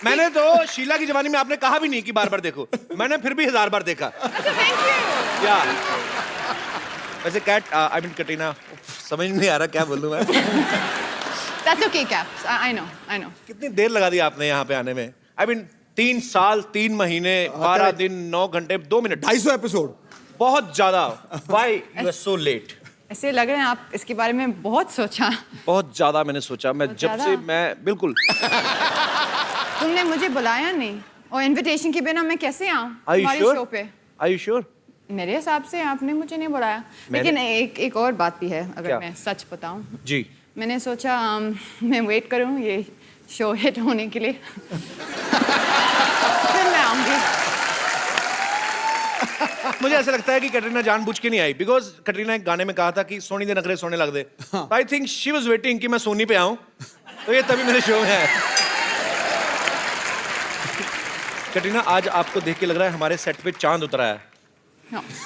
मैंने तो शीला की जवानी में आपने कहा भी नहीं कि बार बार देखो, मैंने फिर भी 1000 बार देखा। या वैसे कैट आई मीन कटरीना, समझ नहीं आ रहा क्या बोलूं मैं। That's okay, Caps. I know. कितनी देर लगा दी आपने यहाँ पे आने में? आई मीन 3 साल 3 महीने 12 दिन 9 घंटे 2 मिनट 250 एपिसोड, बहुत ज्यादा। Why you are so late? ऐसे लग रहे हैं आप इसके बारे में बहुत सोचा। बहुत ज्यादा मैंने सोचा, मैं बहुत जब ज्यादा? से मैं बिल्कुल। तुमने मुझे बुलाया नहीं और इनविटेशन के बिना मैं कैसे आऊँ Are you हमारे sure? शो पे? Are you sure? मेरे हिसाब से आपने मुझे नहीं बुलाया। लेकिन एक और बात भी है, अगर क्या? मैं सच बताऊं। जी। मैंने सोचा मैं वेट करूं ये शो हिट होने के लिए। फिर मैं आऊंगी। मुझे ऐसा लगता है कि कटरीना जानबूझ के नहीं आई, बिकॉज कटरीना एक गाने में कहा था कि सोनी दे नखरे सोने लग दे। I think she was waiting कि मैं सोनी पे आऊं, तो ये तभी मेरे शो में है। कटरीना, आज आपको देख के लग रहा है हमारे सेट पे चांद उतरा है।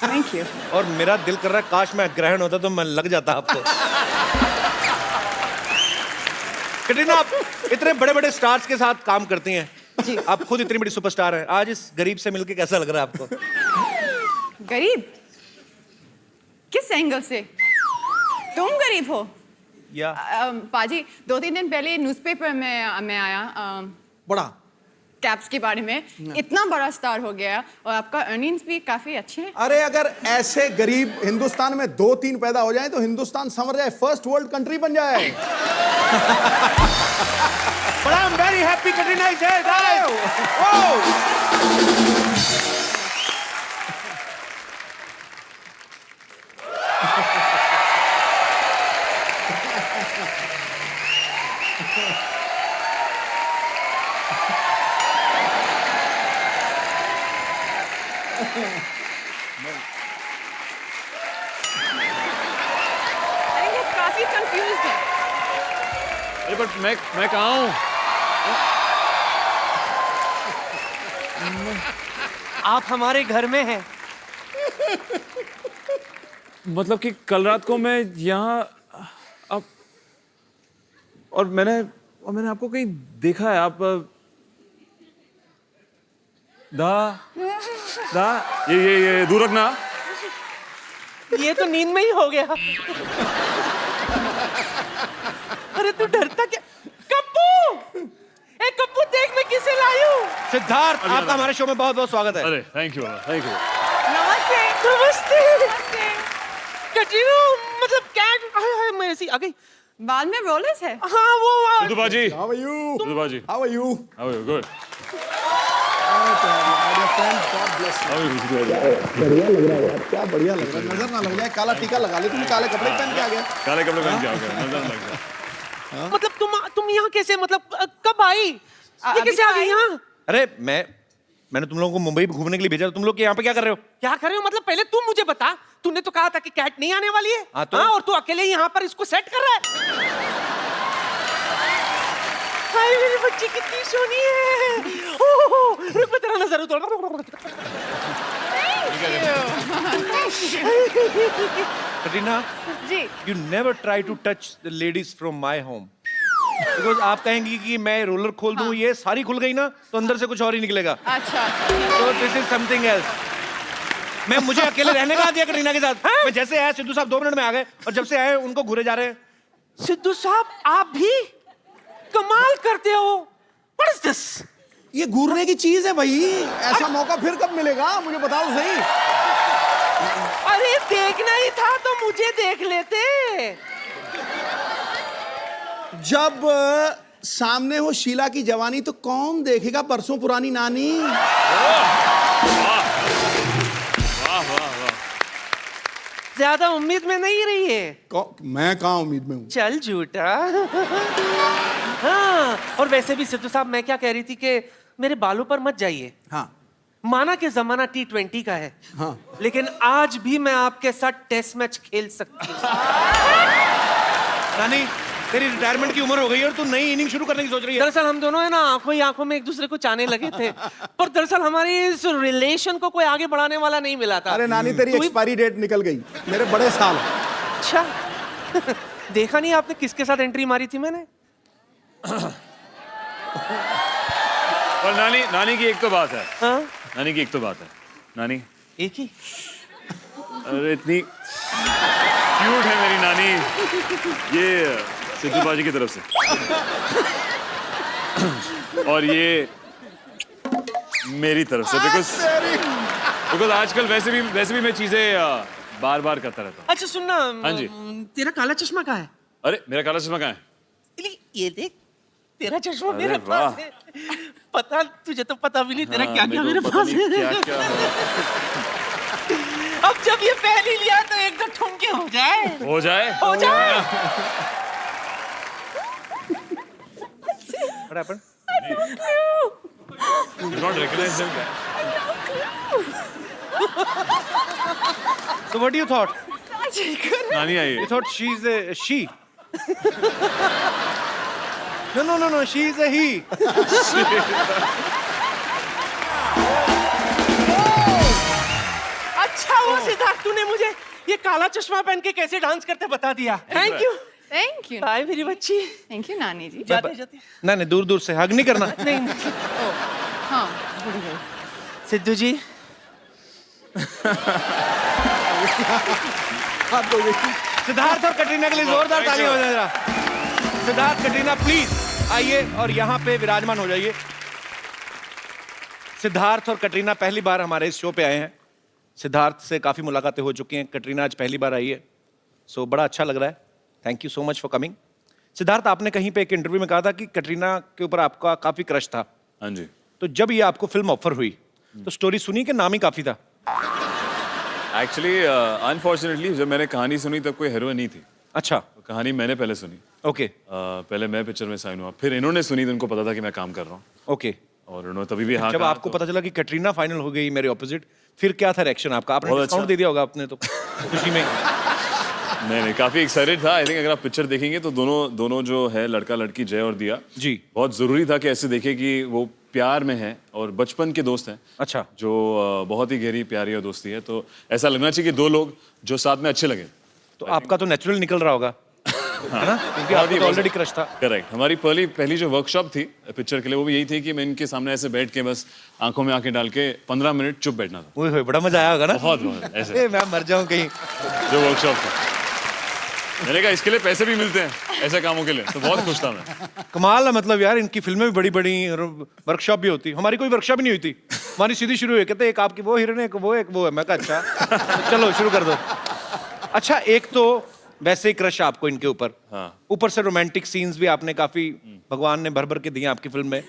Thank you. और मेरा दिल कर रहा है काश मैं ग्रहण होता तो मैं लग जाता आपको। कटरीना, आप इतने बड़े बड़े स्टार्स के साथ काम करती हैं जी। आप खुद इतनी बड़ी सुपरस्टार हैं, आज इस गरीब से मिलके कैसा लग रहा है आपको? गरीब? किस एंगल से? तुम गरीब हो? या पाजी 2-3 दिन पहले न्यूज़पेपर में मैं आया बड़ा कैप्स के बारे में। इतना बड़ा स्टार हो गया और आपका अर्निंग्स भी काफी अच्छे हैं। अरे अगर ऐसे गरीब हिंदुस्तान में 2-3 पैदा हो जाए तो हिंदुस्तान संवर जाए, फर्स्ट वर्ल्ड कंट्री बन जाए। But I'm very happy Katrina is here, guys. Whoa! अरे वो काफी कंफ्यूज्ड है। अरे बट मैं कहाँ हूँ? आप हमारे घर में हैं। मतलब कि कल रात को मैं यहाँ अब और मैंने आपको कहीं देखा है। आप दा ये दूर रखना। ये तो नींद में ही हो गया। अरे तू डरता क्या? कप्पू! ए कप्पू, देख मैं किसे लाई हूँ। सिद्धार्थ, आपका हमारे शो में बहुत बहुत स्वागत है। अरे थैंक यू। नमस्ते। नमस्ते। कटरीना, मतलब क्या? हाय मैं ऐसी आ गई। बाल में रोलर्स है? हाँ वो सिद्धू बाजी। How are you? सिद्धू बाजी। How are you? How are you? Good. My dear friend, God bless you. How are you? Good. बढ़िया लग रहा है यार, क्या बढ़िया लग रहा है। नजर ना लग जाए, काला टीका लगा ले, तुम काले कपड़े पहन के आ गए। काले कपड़े पहन के आ गए, नजर लग गया। मतलब तुम यहाँ कैसे, मतलब कब आई? ये अभी कैसे तो आ गई आई। यहाँ? अरे मैंने तुम लोगों को मुंबई घूमने के लिए भेजा, तुम लोग यहाँ पे क्या कर रहे हो? क्या कर रहे हो? मतलब पहले तुम मुझे बता। तूने तो कहा था कि कैट नहीं आने वाली है। हाँ, तो? हाँ, और तू अकेले यहाँ पर इसको सेट कर रहा है। हाय मेरी बच्ची कितनी सोनी है। ओह, रुक मैं तेरा नजर उतार। कटरीना, जी। you never try to touch the ladies from my home. Because आप कहेंगी कि मैं रोलर खोल दूं, ये सारी खुल गई ना, तो अंदर से कुछ और ही निकलेगा। अच्छा। तो this is something else. मैं मुझे अकेले रहने का दिया कटरीना के साथ। मैं जैसे आया, सिद्धू साहब 2 मिनट में आ गए, और जब से आए उनको घूरे जा रहे हैं। सिद्धू साहब, आप भी कमाल करते हो। What is this? ये घूरने की चीज है भाई, ऐसा मौका फिर कब मिलेगा मुझे बताओ सही। अरे देखना ही था तो मुझे देख लेते। जब सामने हो शीला की जवानी तो कौन देखेगा बरसों पुरानी नानी। ज्यादा उम्मीद में नहीं रही है। मैं कहाँ उम्मीद में हूँ। चल झूठा। हाँ, और वैसे भी सिद्धू साहब, मैं क्या कह रही थी कि मेरे बालों पर मत जाइए। हाँ माना कि जमाना T20 का है, हाँ। लेकिन आज भी मैं आपके साथ टेस्ट मैच खेल सकती हूँ। नानी, तेरी रिटायरमेंट की उम्र हो गई और तू नई इनिंग शुरू करने की सोच रही है। दरअसल हम दोनों है ना, आंखों ही आंखों में एक दूसरे को चाहने लगे थे, पर दरअसल हमारी इस रिलेशन को कोई आगे बढ़ाने वाला नहीं मिला था। अरे नानी, तेरी तू ही- एक्सपायरी डेट निकल गई, मेरे बड़े साल। अच्छा। देखा नहीं आपने किसके साथ एंट्री मारी थी मैंने? और नानी की एक तो बात है। हाँ? नानी की एक तो बात है। नानी, एक ही। अरे इतनी क्यूट है मेरी नानी। ये सिद्धू बाजी की तरफ से। और ये मेरी तरफ से, बिकॉज आजकल वैसे भी मैं चीजें बार बार करता रहता हूँ। अच्छा सुनना। हाँ जी। तेरा काला चश्मा कहाँ है? अरे मेरा काला चश्मा कहाँ है? ये देख, तेरा चश्मा अरे मेरे वाह। पास है। पता, तुझे तो पता भी नहीं तेरा क्या क्या मेरे पता पास नहीं है। क्या है। अब जब ये पहली लिया तो एक दो ठुमके हो जाए। हो जाए। What happened? Do not recognize them. So what do you thought? नानी आई है। You thought she's a she? No, she is a he. अच्छा वो सिद्धार्थ, तूने मुझे ये काला चश्मा पहन के कैसे डांस करते बता दिया। Thank you. Thank you. Bye मेरी बच्ची। थैंक यू नानी जी। जाते जाते। नहीं, दूर से हग नहीं करना। नहीं हाँ भूल गई। सिद्धू जी, सिद्धार्थ और कटरीना के लिए जोरदार तालियां हो जाए जरा। सिद्धार्थ, कटरीना प्लीज आइए और यहाँ पे विराजमान हो जाइए। सिद्धार्थ और कटरीना पहली बार हमारे इस शो पे आए हैं। सिद्धार्थ से काफी मुलाकातें हो चुकी हैं, कटरीना आज पहली बार आई है, सो बड़ा अच्छा लग रहा है। Thank you so much for coming. Siddharth, आपने कहीं पे एक इंटरव्यू में कहा था कि कटरीना के ऊपर आपका काफी क्रश था। हाँ जी। तो जब ये आपको फिल्म ऑफर हुई तो स्टोरी सुनी कि नाम ही काफी था? एक्चुअली अनफॉर्चुनेटली जब मैंने कहानी सुनी तब कोई हीरोइन नहीं थी। अच्छा, कहानी मैंने पहले सुनी। ओके पहले मैं पिक्चर में साइन हुआ, फिर इन्होंने सुनी तो उनको पता था कि मैं काम कर रहा हूँ, ओके। और उन्होंने तभी भी हाँ जब कहा आपको तो- पता चला कि कटरीना फाइनल हो गई मेरे ऑपोजिट, फिर क्या था रिएक्शन आपका? आपने बहुत डिस्काउंट अच्छा। दे दिया होगा अपने तो खुशी में। नहीं, काफी एक्साइटेड था। आई थिंक अगर आप पिक्चर देखेंगे तो दोनों जो है लड़का लड़की जय और दिया जी। बहुत जरूरी था कि ऐसे देखे कि वो प्यार में है और बचपन के दोस्त हैं, अच्छा, जो बहुत ही गहरी प्यारी और दोस्ती है। तो ऐसा लगना चाहिए कि दो लोग जो साथ में अच्छे लगे। तो आपका तो नेचुरल निकल रहा होगा, है ना? क्योंकि आपको तो ऑलरेडी क्रश था। करेक्ट। हमारी पहली जो वर्कशॉप थी पिक्चर के लिए वो भी यही थी कि मैं इनके सामने ऐसे बैठ के बस आंखों में आंखें डाल के 15 मिनट चुप बैठना था। ओए होए, बड़ा मजा आया होगा ना? बहुत ऐसे ए, मैं मर जाऊं कहीं। जो वर्कशॉप था, मैंने कहा इसके लिए पैसे भी मिलते हैं ऐसे कामों के लिए, तो बहुत खुश था मैं। कमाल है, मतलब यार इनकी फिल्में भी बड़ी बड़ी, वर्कशॉप भी होती। हमारी कोई वर्कशॉप ही नहीं हुई थी, हमारी सीधी शुरू हुई। कहते एक आपकी वो हीरोइन है, एक वो है। मैं कहा अच्छा, तो चलो शुरू कर दो। अच्छा, एक तो वैसे ही क्रश आपको इनके ऊपर, हाँ। ऊपर से रोमांटिक सीन्स भी आपने काफी भगवान ने भर भर के दिए आपकी फिल्म में।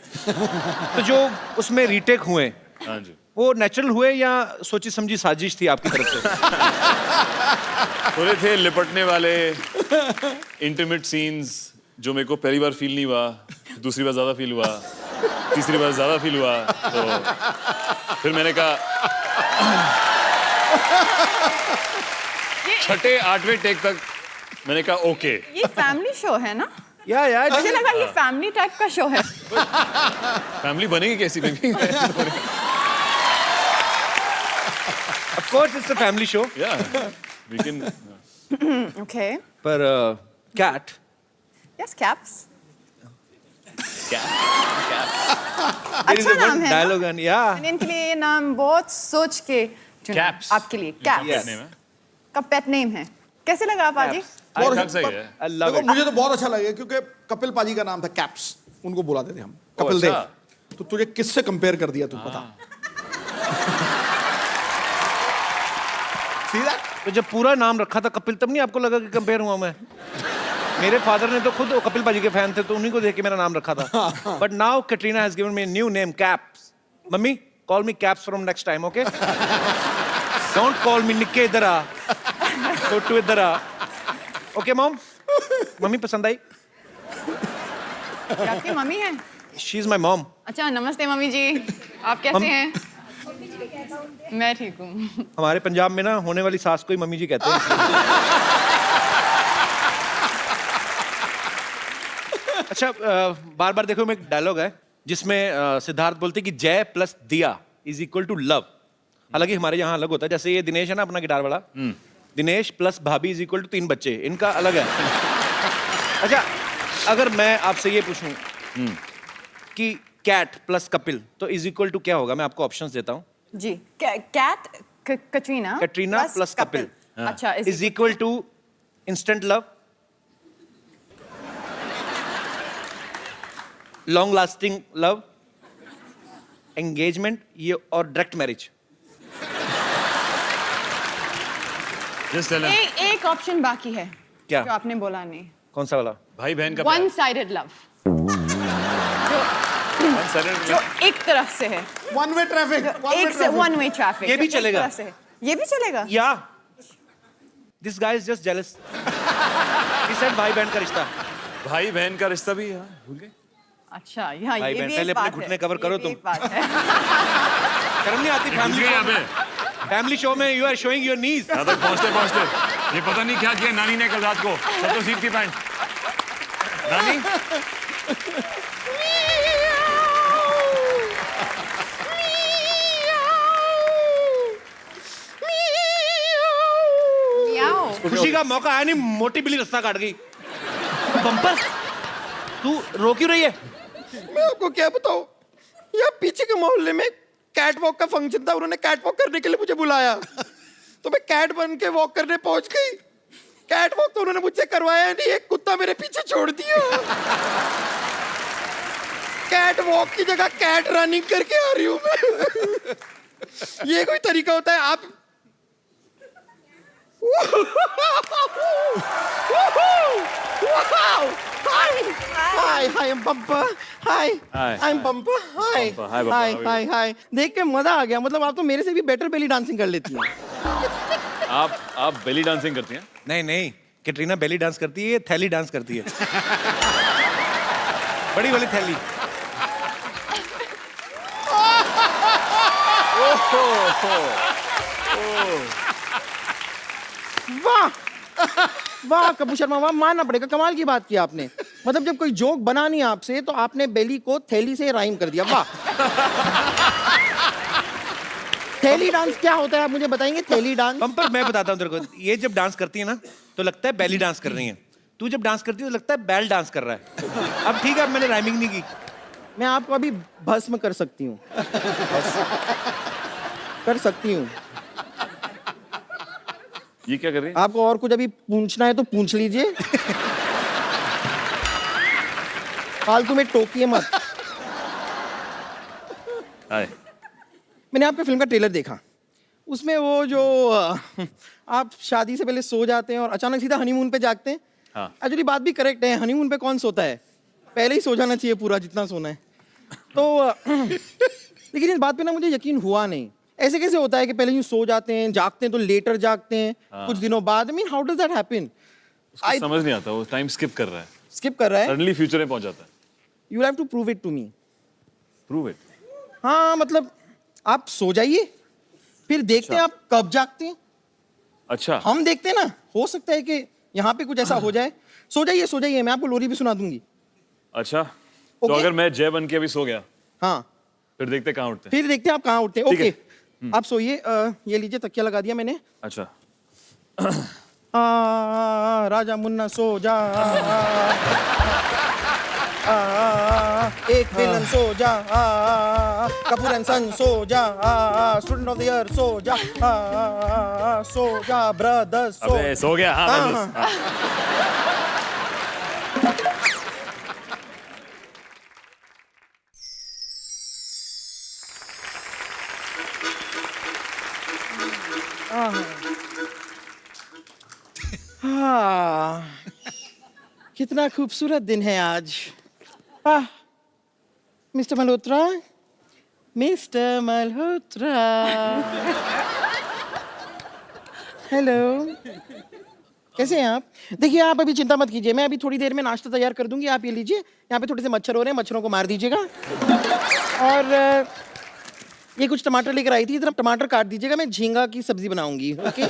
तो जो उसमें रीटेक हुए, हाँ जी। वो नेचुरल हुए या सोची समझी साजिश थी आपकी तरफ से? थोड़े थे लिपटने वाले इंटीमेट सीन्स जो मेरे को पहली बार फील नहीं हुआ, दूसरी बार ज्यादा फील हुआ, तीसरी बार ज्यादा फील हुआ। तो फिर मैंने कहा छठे 8वें टेक तक मैंने कहा ओके। ये फैमिली शो है ना? या मुझे लगा ये फैमिली टाइप का शो है। फैमिली बनेगी कैसी baby? Of course it's a family show. Yeah we can. Okay. पर Kat, yes, Caps. there is अच्छा a नाम one है ना? dialogue and yeah. मैंने इनके लिए ये नाम बहुत सोच के चुना। Caps. आपके लिए कैप्स Yes. का पेट नेम है। कैसे लगा आप आज? और ठीक सही है। I love देखो it. मुझे तो बहुत अच्छा लगा क्योंकि कपिल पाजी का नाम था कैप्स, उनको बुलाते थे हम कपिल अच्छा। देव। तो तुझे किससे कंपेयर कर दिया तू बता? सीधा तो जब पूरा नाम रखा था कपिल, तब नहीं आपको लगा कि कंपेयर हुआ मैं? मेरे फादर ने तो खुद कपिल पाजी के फैन थे, तो उन्हीं को देख के मेरा नाम रखा था। But now Katrina has given me new name, caps. Mummy, call me caps from next time, okay? Don't call मी निक्के, इधर आ, छोटू इधर आ। Okay mom? मम्मी पसंद आई? ये आपकी मम्मी है? She is my mom. अच्छा, नमस्ते मम्मी जी, आप कैसे हैं? मैं ठीक हूँ। हमारे पंजाब में ना होने वाली सास को ही मम्मी जी कहते हैं। अच्छा, बार बार देखो में एक डायलॉग है जिसमें सिद्धार्थ बोलते हैं कि जय प्लस दिया इज इक्वल टू लव। हालांकि हमारे यहाँ अलग होता है, जैसे ये दिनेश है ना अपना गिटार वाला, दिनेश प्लस भाभी इज इक्वल टू 3 बच्चे, इनका अलग है। अच्छा, अगर मैं आपसे ये पूछूं कि कैट प्लस कपिल तो इज इक्वल टू क्या होगा? मैं आपको ऑप्शंस देता हूँ. जी Kat Katrina Katrina plus Kapil अच्छा is equal to instant love, long lasting love, engagement ये और direct marriage. Just tell him. एक ऑप्शन बाकी है क्या? जो आपने बोला नहीं. कौन सा वाला? भाई बहन का वन साइडेड लव जो एक तरफ से है, वन वे ट्रैफिक. एक से वन वे ट्रैफिक. ये भी चलेगा? ये भी चलेगा. या this guy is just jealous. He said भाई बहन का रिश्ता. भाई बहन का रिश्ता भी यार भूल गए. अच्छा यहाँ भाई ये बहन, भी पहले एक अपने बात घुटने है. cover करो ये भी तुम. एक बात है. शर्म नहीं आती? घुस गए यहाँ पे. फैमिली शो में you are showing your knees. यहाँ तक पहुँचते ये पता नहीं क्या किया नानी ने कल रात को. सब तो सीट की पैंट. नानी Meow. खुशी का मौका आया नहीं, मोटी बिल्ली रास्ता काट गई. बम्पर तू रो क्यों रही है? मैं आपको क्या बताऊं, यहाँ पीछे के मोहल्ले में कैट वॉक का फंक्शन था. उन्होंने कैट वॉक करने के लिए मुझे बुलाया तो मैं कैट बन के वॉक करने पहुंच गई. कैट वॉक तो उन्होंने मुझसे करवाया नहीं, एक कुत्ता मेरे पीछे छोड़ दिया. कैट वॉक की जगह कैट रनिंग करके आ रही हूं मैं. ये कोई तरीका होता है? आप Hi, I'm Bumper. Hi, Hi. I'm Bumper. Hi, Bumper. Hi, Bumper. hi, How are hi, hi. देख के मजा आ गया. मतलब आप तो मेरे से भी बेटर बेली डांसिंग कर लेती हैं. आप बेली डांसिंग करती हैं? नहीं नहीं, कैटरीना बेली डांस करती है, थैली डांस करती है. बड़ी वाली थैली. वाह वाह कपूर शर्मा, वाह. मानना पड़ेगा, कमाल की बात की आपने. मतलब जब कोई जोक बना नहीं आपसे तो आपने बेली को थैली से राइम कर दिया. वाह. थैली डांस क्या होता है आप मुझे बताएंगे? थैली डांस बम्पर मैं बताता हूँ तेरे को. ये जब डांस करती है ना तो लगता है बेली डांस कर रही है. तू जब डांस करती है तो लगता है बैल डांस कर रहा है. अब ठीक है, अब मैंने राइमिंग नहीं की. मैं आपको अभी भस्म कर सकती हूँ. कर सकती हूँ. ये क्या कर रही है? आपको और कुछ अभी पूछना है तो पूछ लीजिए. फालतू में टोकिए मत. हाय. मैंने आपके फिल्म का ट्रेलर देखा. उसमें वो जो आप शादी से पहले सो जाते हैं और अचानक सीधा हनीमून पे जागते हैं. हाँ. एक्चुअली बात भी करेक्ट है. हनीमून पे कौन सोता है? पहले ही सो जाना चाहिए पूरा जितना सोना है. तो लेकिन इस बात पे ना मुझे यकीन हुआ नहीं. ऐसे कैसे होता है कि पहले यूं सो जाते हैं, जागते हैं तो लेटर जागते हैं. हाँ. कुछ दिनों बाद. I mean how does that happen? उसको समझ नहीं आता, वो टाइम स्किप कर रहा है. स्किप कर रहा है. सडनली फ्यूचर में पहुंच जाता है. You have to prove it to me. Prove it. हाँ मतलब आप सो जाइए, फिर देखते हैं आप कब जागते हैं. अच्छा. हम देखते हैं ना, हो सकता है कि यहाँ पे कुछ ऐसा हो जाए. सो जाइए, मैं आपको लोरी भी सुना दूंगी. अच्छा. तो Okay. अगर मैं जय बन के अभी सो गया हाँ, फिर देखते कहाँ उठते हैं. फिर देखते हैं आप कहाँ उठते हैं. ठीक है. ओके, आप सोइए. ये लीजिए, तकिया लगा दिया मैंने. अच्छा. राजा मुन्ना सो जा. एक विलन सो जा. कपूर एंड सन सो जा. Student of the year so जा. सो जा ब्रदर्स सो. अबे सो गया. हाँ, हाँ, बस. हाँ. हाँ, कितना खूबसूरत दिन है आज. Mister Malhotra, mister Malhotra. Hello, कैसे हैं आप? देखिए आप अभी चिंता मत कीजिए, मैं अभी थोड़ी देर में नाश्ता तैयार कर दूंगी. आप ये लीजिए, यहाँ पे थोड़े से मच्छर हो रहे हैं, मच्छरों को मार दीजिएगा. और ये कुछ टमाटर लेकर आई थी, इधर टमाटर काट दीजिएगा. मैं झींगा की सब्जी बनाऊंगी. ओके,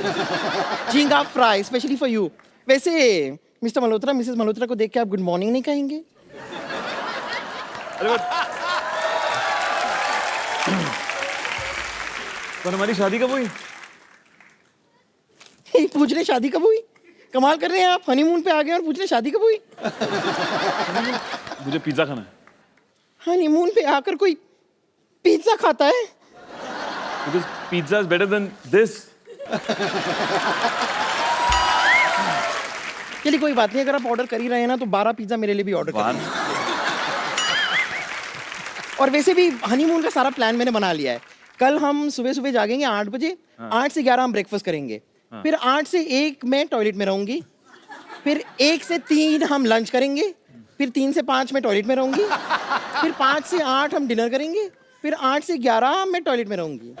झींगा फ्राई स्पेशली फॉर यू. वैसे मिस्टर मल्होत्रा, मिसेस मल्होत्रा को देख के आप गुड मॉर्निंग नहीं कहेंगे? पर हमारी शादी कब हुई? पूछ रहे शादी कब हुई? कमाल कर रहे हैं आप. हनीमून पे आ गए और पूछ रहे शादी कब हुई? मुझे पिज्जा खाना है. हनीमून पे आकर कोई पिज्जा खाता है? Because pizza is better than this. चलिए कोई बात नहीं, अगर आप ऑर्डर कर ही रहे हैं ना तो 12 पिज्जा मेरे लिए भी ऑर्डर कर दीजिए। और वैसे भी हनीमून का सारा प्लान मैंने बना लिया है। कल हम सुबह सुबह जागेंगे 8 बजे, 8 से 11 हम ब्रेकफास्ट करेंगे, फिर 8 से 1 मैं टॉयलेट में रहूंगी, फिर 1 से 3 हम लंच करेंगे, फिर 3 से 5 मैं टॉयलेट में रहूंगी, फिर 5 से 8 हम डिनर करेंगे, फिर 8 से 11 मैं टॉयलेट में रहूंगी।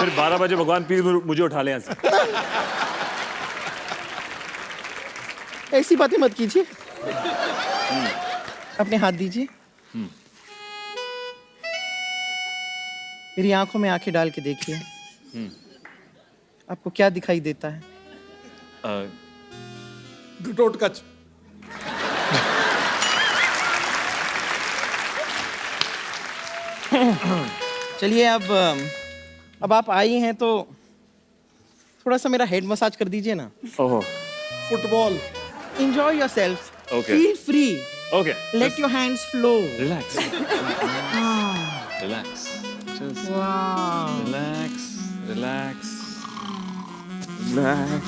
फिर 12 बजे भगवान प्लीज मुझे उठा ले यहाँ से। ऐसी बातें मत कीजिए। अपने हाथ दीजिए। मेरी आंखों में आंखें डाल के देखिए। आपको क्या दिखाई देता है? टोटकच। चलिए अब आप आई हैं तो थोड़ा सा मेरा हेड मसाज कर दीजिए ना। ओह, football. Enjoy yourself. Okay. Feel free. okay. Let your hands flow. Relax. Relax. Just Wow. relax. Relax. Relax.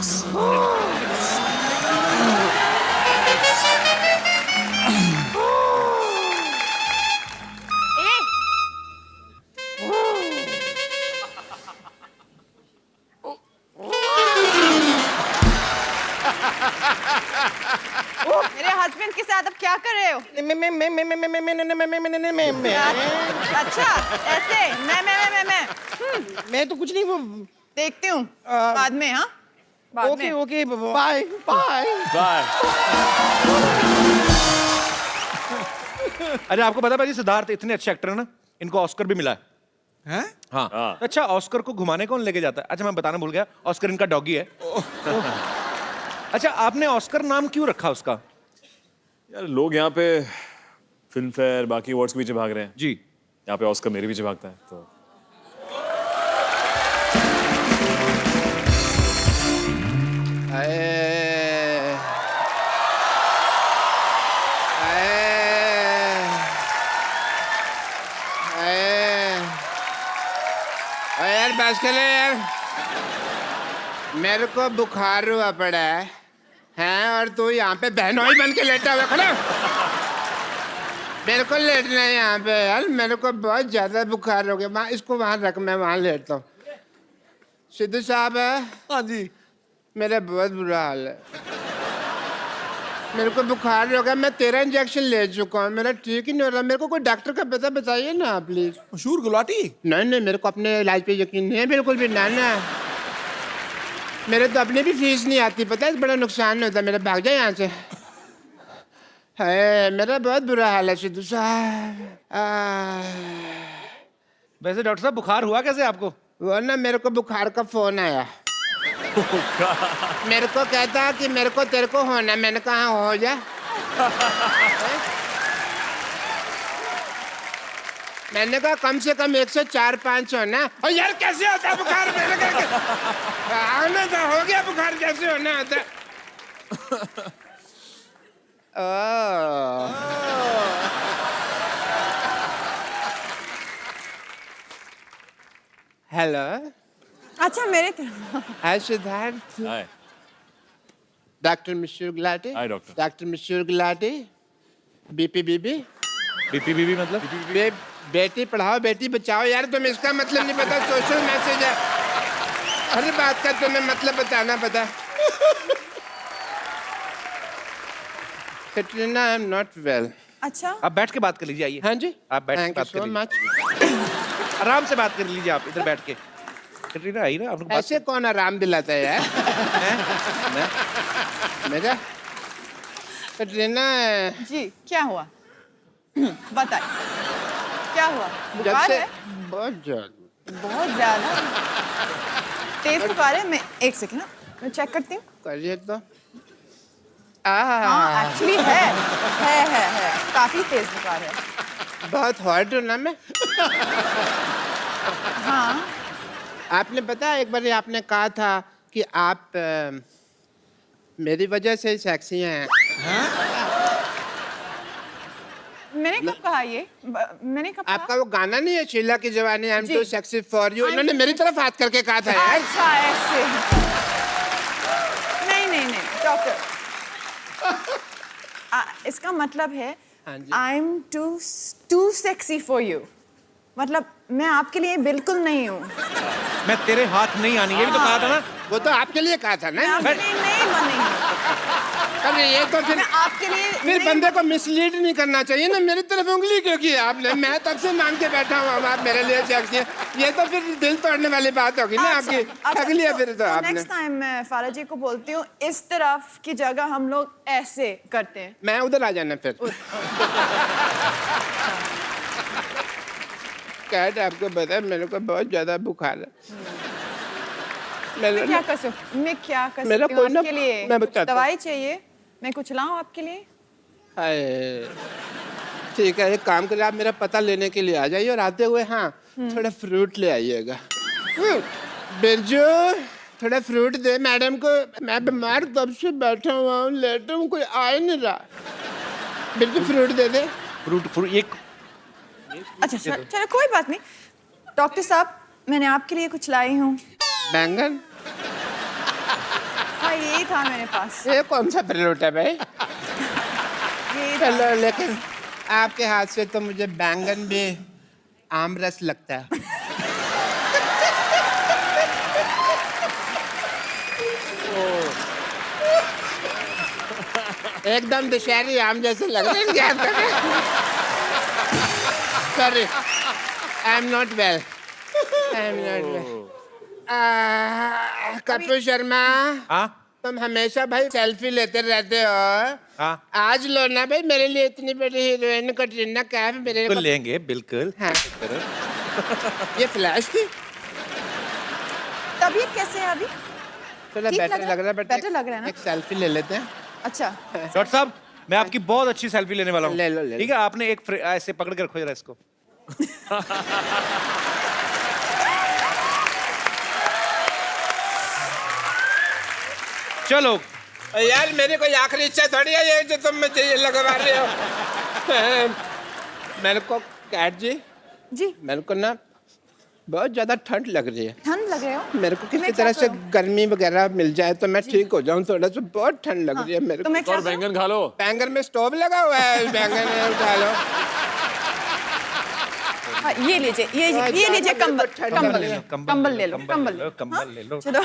मेरे हस्बैंड के साथ अब क्या कर रहे हो? अच्छा, ऐसे मैं तो कुछ नहीं, वो देखती हूँ बाद में। हाँ, बाद ओके में। Okay bye bye. Bye. अरे आपको पता है भाई, सिद्धार्थ इतने अच्छे एक्टर है ना, इनको ऑस्कर भी मिला है। हैं? हाँ। हाँ। अच्छा, ऑस्कर को घुमाने कौन लेके जाता है? अच्छा, मैं बताना भूल गया, ऑस्कर इनका डॉगी है। अच्छा, आपने ऑस्कर नाम क्यों रखा उसका? यार लोग यहाँ पे फिल्म फेयर बाकी अवार्ड्स के पीछे भाग रहे हैं, जी। यहाँ पे ऑस्कर मेरे पीछे भागता है तो यार बस कर ले यार, मेरे को बुखार हुआ पड़ा है हैं, और तू यहाँ पे बहनोई बन के लेटा हुआ खड़ा। मेरे को लेटना है यहाँ पे यार, मेरे को बहुत ज्यादा बुखार हो गया। वहाँ इसको वहाँ रख, मैं वहाँ लेटता हूँ। सिद्धू साहब है? हाँ जी। मेरा बहुत बुरा हाल है, मेरे को बुखार हो गया। मैं 13 इंजेक्शन ले चुका हूँ, मेरा ठीक ही नहीं हो रहा। मेरे को कोई डॉक्टर का पता बताइए ना प्लीज। मशहूर गुलाटी। नहीं नहीं, मेरे को अपने इलाज पे यकीन नहीं है बिल्कुल भी। ना ना, मेरे तो अपने भी फीस नहीं आती, पता है, बड़ा नुकसान होता है मेरा। भाग जाए यहाँ से। है, मेरा बहुत बुरा हाल है सिद्धू साहब। वैसे डॉक्टर साहब, बुखार हुआ कैसे आपको? वो ना, मेरे को बुखार का फोन आया। मेरे को कहता कि मेरे को तेरे को होना। मैंने कहा हो जा। मैंने कहा कम से कम 104-5 होना। और यार कैसे होता है बुखार? मैंने कहा होना था, हो गया बुखार, कैसे होना होता है? हेलो। अच्छा, मेरे hi Siddharth. Hi doctor Mishra Gulati. Hi doctor. Doctor Mishra Gulati. BP BB. BP मतलब? बेटी पढ़ाओ बेटी बचाओ। यार तुम्हें इसका मतलब नहीं पता, सोशल मैसेज है। हर बात का तुम्हें मतलब बताना पता। Katrina, I am not well. अच्छा, आप बैठ के बात कर लीजिए, आइए। हाँ जी, आप बैठ के थैंक यू बात कर सो लीजिए। मच। आराम से बात कर लीजिए आप, इधर बैठ के। कैटरीना आई ना, आप लोग बात ऐसे कौन आराम दिलाता है यार? मेरा कैटरीना, जी क्या हुआ? बताइए, क्या हुआ? जब बुखार से है? बहुत ज्यादा। बहुत ज्यादा तेज बुखार है। मैं एक सेकंड ना, मैं चेक करती हूँ। करिए तो। हाँ, एक्चुअली है, काफी तेज बुखार है। बहुत हॉट हूँ ना मैं। हाँ, आपने पता, एक बार आपने कहा था कि आप मेरी वजह से सेक्सी हैं। मैंने कब कहा ये मैंने कब आपका कहा? वो गाना नहीं है शीला की जवानी, आई एम जी। टू सेक्सी फॉर यू, इन्होंने मेरी तरफ हाथ करके कहा था यार। अच्छा ऐसे नहीं डॉक्टर इसका मतलब है हाँ जी। I am too sexy for you, मतलब मैं आपके लिए बिल्कुल नहीं हूँ। मैं तेरे हाथ नहीं आनी, ये भी तो कहा था ना। वो तो आपके लिए कहा था मैं ना। आपके लिए नहीं बनी हूँ। अरे ये तो फिर मैं आपके लिए फिर नहीं- बंदे को मिसलीड नहीं करना चाहिए ना, मेरी तरफ उंगली क्यों की आपने? मैं तब से मांग के बैठा हूँ अब आप मेरे लिए सेक्सी हैं। ये तो फिर दिल तोड़ने वाली बात होगी ना आपकी। ठग लिया फिर तो आपने। नेक्स्ट टाइम मैं फारा जी को बोलती हूँ इस तरफ की जगह हम लोग ऐसे करते हैं। मैं उधर आ जाना फिर। कैट आपको पता है मेरे को बहुत ज्यादा बुखार है। मैं क्या कर सकती मेरा हूँ कोई ना- आपके लिए? मैं कुछ बताता हूँ। दवाई चाहिए? मैं कुछ लाऊं आपके लिए? हाय ठीक है, एक काम करिए, आप मेरा पता लेने के लिए आ जाइए और आते हुए हाँ थोड़ा फ्रूट ले आइएगा। बिरजू थोड़ा फ्रूट दे मैडम को, मैं बीमार तब से बैठा हुआ हूँ, लेटा हूँ, कोई आ ही नहीं रहा। बिरजू फ्रूट दे दे। फ्रूट एक अच्छा चलो कोई बात नहीं। डॉक्टर साहब मैंने आपके लिए कुछ लाई हूँ। बैंगन? हाँ यही था मेरे पास। ये कौन सा फ्रूट है भाई? यही था। चलो लेकिन आपके हाथ से तो मुझे बैंगन भी आम रस लगता है। एकदम दशहरी आम जैसे लग रहे हैं क्या? Sorry, I am not well, I am not well. Kapil Sharma, हाँ तुम हमेशा भाई सेल्फी लेते रहते हो। हाँ आज लो ना भाई, मेरे लिए इतनी बड़ी हीरोइन कटरीना कैफ मेरे तो को। लेंगे बिल्कुल। हाँ। ये फ्लैश थी। तबीयत कैसे है अभी? थोड़ा ठीक बेटर लग रहा है, बट better लग रहा है ना? एक सेल्फी ले लेते हैं। अच्छा डॉक्टर साहब मैं आपकी बहुत अच्छी सेल्फी लेने वाला हूँ। ले लो, ले लो। ठीक है, आपने एक ऐसे पकड़ के रखो जरा इसको। चलो यार मेरी कोई आखिरी इच्छा थोड़ी है ये जो तुम मुझे ये लगवा रहे हो। मेरे को कैट जी, जी मेरे को ना बहुत ज्यादा ठंड लग रही है। ठंड लग रहे हो? मेरे को किसी मैं तरह क्या से करूं? गर्मी वगैरह मिल जाए तो मैं ठीक हो जाऊं थोड़ा सा। बहुत ठंड लग रही है मेरे तो को। मैं क्या और करूं? बैंगन खा लो। बैंगन में स्टोव लगा हुआ है, बैंगन है, उठा लो। हाँ, ये लीजिए ये लीजिए कंबल कंबल कंबल ले लो कंबल ले लो कंबल ले लो। चलो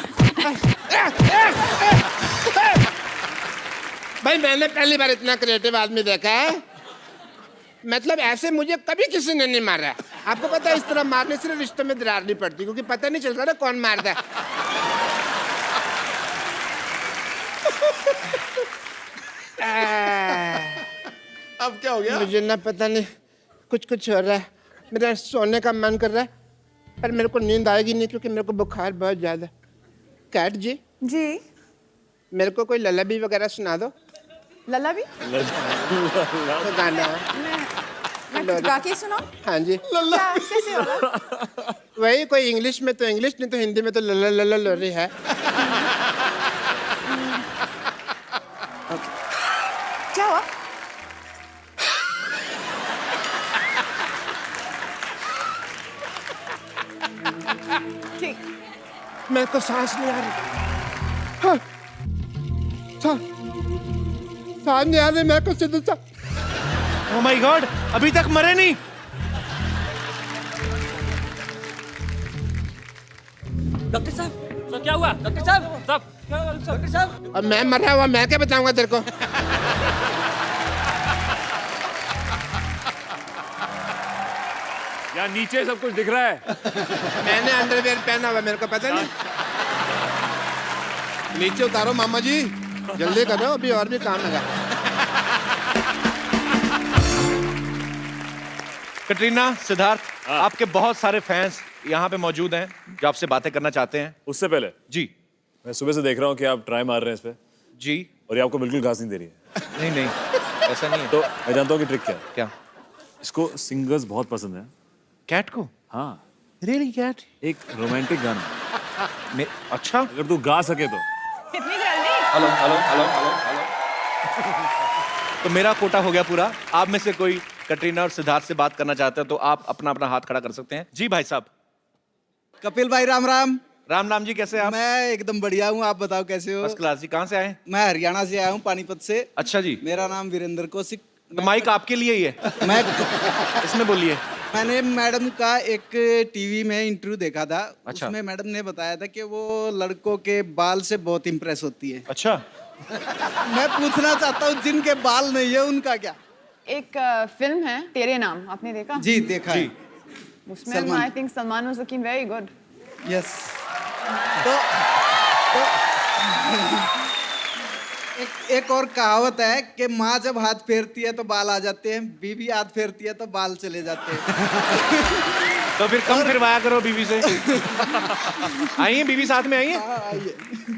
भाई मैंने पहली बार इतना क्रिएटिव आदमी देखा है। मतलब ऐसे मुझे कभी किसी ने नहीं मारा है। आपको पता है इस तरह मारने से रिश्ते में दरार नहीं पड़ती, क्योंकि पता नहीं चलता ना कौन मारता है। अब क्या हो गया? मुझे ना पता नहीं कुछ हो रहा है। मेरा सोने का मन कर रहा है पर मेरे को नींद आएगी नहीं क्योंकि मेरे को बुखार बहुत ज्यादा है। कैट जी जी मेरे को कोई ललाबी वगैरह सुना दो। लला भी कोई गाना है। मैं कुछ गा के सुनाऊं? हाँ जी, क्या कैसे होगा? वही कोई इंग्लिश में तो इंग्लिश, नहीं तो हिंदी में तो लला लला लोरी है। क्या हुआ? ठीक मेरे को सांस नहीं आ रही। हाँ। सांस नहीं आ रही मेरे को सीधे सा। ओह माय गॉड, अभी तक मरे नहीं। डॉक्टर साहब तो क्या हुआ? डॉक्टर साहब डॉक्टर साहब और मैं मरा हुआ, मैं क्या बताऊंगा तेरे को? यहाँ नीचे सब कुछ दिख रहा है। मैंने अंडरवेयर पहना हुआ, मेरे को पता नहीं। नीचे उतारो मामा जी। जल्दी करो, अभी और भी काम है। कटरीना, सिद्धार्थ, आपके बहुत सारे फैंस यहाँ पे मौजूद हैं जो आपसे बातें करना चाहते हैं। उससे पहले जी मैं सुबह से देख रहा हूँ कि आप ट्राई मार रहे हैं इस पे, जी। और ये आपको बिल्कुल घास नहीं दे रही है। नहीं नहीं ऐसा नहीं है। तो मैं जानता हूँ कि ट्रिक क्या है। क्या इसको सिंगर्स बहुत पसंद है। कैट को? हाँ, रियली कैट? एक रोमांटिक गाना, अच्छा। अगर तू गा सके तो। कितनी जल्दी? Hello hello hello hello hello. तो मेरा कोटा हो गया पूरा। आप में से कोई कटरीना और सिद्धार्थ से बात करना चाहते हैं तो आप अपना अपना हाथ खड़ा कर सकते हैं। जी भाई साहब। कपिल भाई राम राम। राम राम जी, कैसे हैं आप? मैं एकदम बढ़िया हूँ, आप बताओ कैसे हो? फर्स्ट क्लास जी। कहाँ से आए हैं? मैं हरियाणा से आया हूँ, पानीपत से। अच्छा जी। मेरा नाम वीरेंद्र कौशिक। तो माइक आपके लिए ही है, मैं इसमें बोलिए। मैंने मैडम का एक टीवी में इंटरव्यू देखा था। अच्छा। उसमें मैडम ने बताया था कि वो लड़कों के बाल से बहुत इम्प्रेस होती है। अच्छा। मैं पूछना चाहता हूँ जिनके बाल नहीं है उनका क्या? एक फिल्म है तेरे नाम, आपने देखा? जी देखा है। उसमें Salman. I think Salman was looking very good. Yes. एक और कहावत है कि माँ जब हाथ फेरती है तो बाल आ जाते हैं, बीवी हाथ फेरती है तो बाल चले जाते हैं। तो फिर कम फिरवाया करो बीवी से। आई है बीवी, साथ में आई है?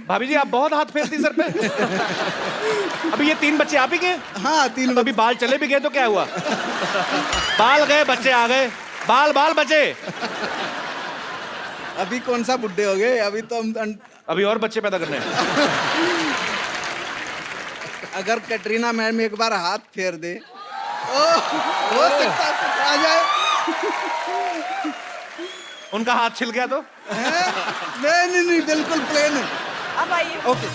भाभी जी आप बहुत हाथ फेरती सर पे। अभी ये 3 बच्चे आप ही के? हाँ 3 तो अभी बाल चले भी गए तो क्या हुआ? बाल गए बच्चे आ गए, बाल बाल बचे। अभी कौन सा बुड्ढे हो गए, अभी तो हम अभी और बच्चे पैदा करने हैं। अगर कैटरीना मैम एक बार हाथ फेर दे हो सकता है आ जाए। उनका हाथ छिल गया तो? नहीं बिल्कुल प्लेन है। अब आइए। ओके।